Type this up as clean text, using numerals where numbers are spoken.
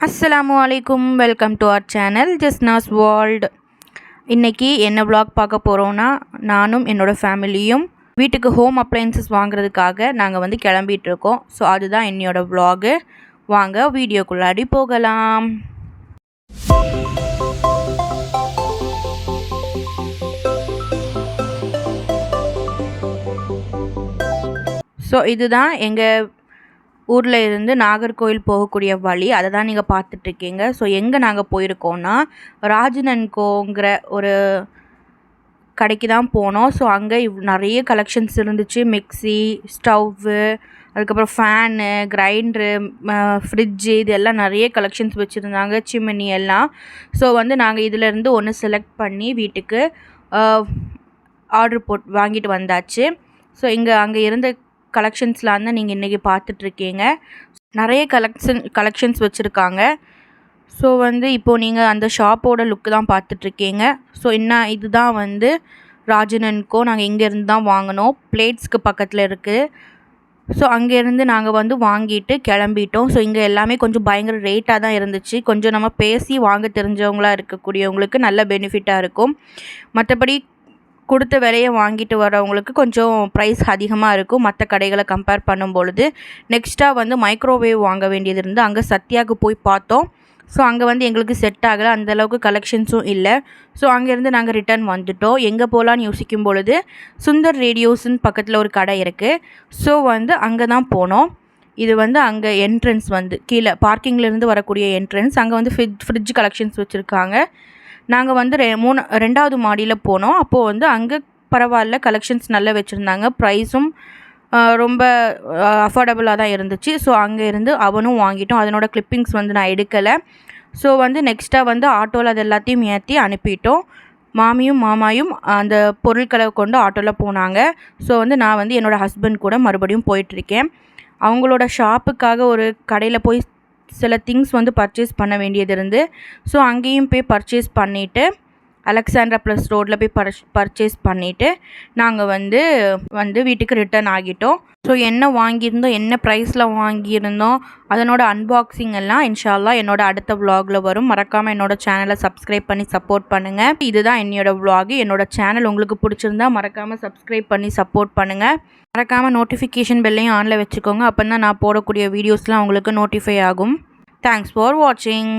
அஸ்ஸலாமு அலைக்கும். Welcome to our channel Jasna's world. இன்றைக்கி என்ன vlog பார்க்க போகிறோன்னா, நானும் என்னோடய ஃபேமிலியும் வீட்டுக்கு ஹோம் அப்ளையன்சஸ் வாங்குறதுக்காக நாங்கள் வந்து கிளம்பிகிட்ருக்கோம். ஸோ அதுதான் என்னோடய vlog. வாங்க வீடியோக்குள்ளாடி போகலாம். ஸோ இதுதான் எங்கள் ஊரில் இருந்து நாகர்கோவில் போகக்கூடிய வழி. அதை தான் நீங்கள் பார்த்துட்ருக்கீங்க. ஸோ எங்கே நாங்கள் போயிருக்கோன்னா, ராஜன் அண்ட் கோங்கிற ஒரு கடைக்கு தான் போனோம். ஸோ அங்கே நிறைய கலெக்ஷன்ஸ் இருந்துச்சு. மிக்ஸி, ஸ்டவ்வு, அதுக்கப்புறம் ஃபேனு, கிரைண்டரு, ஃப்ரிட்ஜு, இது எல்லாம் நிறைய கலெக்ஷன்ஸ் வச்சுருந்தாங்க. சிம்னி எல்லாம். ஸோ வந்து நாங்கள் இதிலேருந்து ஒன்று செலக்ட் பண்ணி வீட்டுக்கு ஆர்டர் வாங்கிட்டு வந்தாச்சு. ஸோ அங்கே இருந்த கலெக்ஷன்ஸ்லாம் தான் நீங்கள் இன்றைக்கி பார்த்துட்ருக்கீங்க. நிறைய கலெக்ஷன்ஸ் வச்சுருக்காங்க. ஸோ வந்து இப்போது நீங்கள் அந்த ஷாப்போட லுக்கு தான் பார்த்துட்ருக்கீங்க. ஸோ இதுதான் வந்து ராஜன் அண்ட் கோ. நாங்கள் இங்கேருந்து தான் வாங்கினோம். பிளேட்ஸ்க்கு பக்கத்தில் இருக்குது. ஸோ அங்கேருந்து நாங்கள் வந்து வாங்கிட்டு கிளம்பிட்டோம். ஸோ இங்கே எல்லாமே கொஞ்சம் பயங்கர ரேட்டாக தான் இருந்துச்சு. கொஞ்சம் நம்ம பேசி வாங்க தெரிஞ்சவங்களாக இருக்கக்கூடியவங்களுக்கு நல்ல பெனிஃபிட்டாக இருக்கும். மற்றபடி கொடுத்த விலையை வாங்கிட்டு வரவங்களுக்கு கொஞ்சம் ப்ரைஸ் அதிகமாக இருக்கும் மற்ற கடைகளை கம்பேர் பண்ணும் பொழுது. நெக்ஸ்ட்டாக வந்து மைக்ரோவேவ் வாங்க வேண்டியது இருந்து அங்கே சத்யாவுக்கு போய் பார்த்தோம். ஸோ அங்கே வந்து எங்களுக்கு செட் ஆகலை, அந்தளவுக்கு கலெக்ஷன்ஸும் இல்லை. ஸோ அங்கேருந்து நாங்கள் ரிட்டர்ன் வந்துவிட்டோம். எங்கே போகலான்னு யோசிக்கும் பொழுது சுந்தர் ரேடியோஸ்ன்னு பக்கத்தில் ஒரு கடை இருக்குது. ஸோ வந்து அங்கே தான் போனோம். இது வந்து அங்கே என்ட்ரன்ஸ் வந்து கீழே பார்க்கிங்லேருந்து வரக்கூடிய என்ட்ரன்ஸ். அங்கே வந்து ஃப்ரிட்ஜ் கலெக்ஷன்ஸ் வச்சுருக்காங்க. நாங்கள் வந்து ரெண்டாவது மாடியில் போனோம். அப்போது வந்து அங்கே பரவாயில்ல, கலெக்ஷன்ஸ் நல்லா வச்சுருந்தாங்க. ப்ரைஸும் ரொம்ப அஃபோர்டபுளாக தான் இருந்துச்சு. ஸோ அங்கே இருந்து அவனும் வாங்கிட்டோம். அதனோட கிளிப்பிங்ஸ் வந்து நான் எடுக்கலை. ஸோ வந்து நெக்ஸ்ட்டாக வந்து ஆட்டோவில் அது எல்லாத்தையும் ஏற்றி அனுப்பிட்டோம். மாமியும் மாமாயும் அந்த பொருட்களை கொண்டு ஆட்டோவில் போனாங்க. ஸோ வந்து நான் வந்து என்னோடய ஹஸ்பண்ட் கூட மறுபடியும் போயிட்டுருக்கேன். அவங்களோட ஷாப்புக்காக ஒரு கடையில் போய் சில திங்ஸ் வந்து பர்ச்சேஸ் பண்ண வேண்டியது இருந்து, ஸோ அங்கேயும் போய் பர்ச்சேஸ் பண்ணிவிட்டு அலெக்சாண்ட்ரா ப்ளஸ் ரோட்டில் போய் பர்ச்சேஸ் பண்ணிவிட்டு நாங்கள் வந்து வீட்டுக்கு ரிட்டர்ன் ஆகிட்டோம். ஸோ என்ன வாங்கியிருந்தோம், என்ன ப்ரைஸில் வாங்கியிருந்தோம், அதனோட அன்பாக்சிங் எல்லாம் இன்ஷா அல்லாஹ் என்னோடய அடுத்த விலாகில் வரும். மறக்காமல் என்னோடய சேனலை சப்ஸ்கிரைப் பண்ணி சப்போர்ட் பண்ணுங்கள். இதுதான் என்னோடய விலாகு. என்னோடய சேனல் உங்களுக்கு பிடிச்சிருந்தா மறக்காமல் சப்ஸ்கிரைப் பண்ணி சப்போர்ட் பண்ணுங்கள். மறக்காமல் நோட்டிஃபிகேஷன் பெல்லையும் ஆனில் வச்சுக்கோங்க. அப்போ தான் நான் போடக்கூடிய வீடியோஸ்லாம் உங்களுக்கு நோட்டிஃபை ஆகும். தேங்க்ஸ் ஃபார் வாட்சிங்.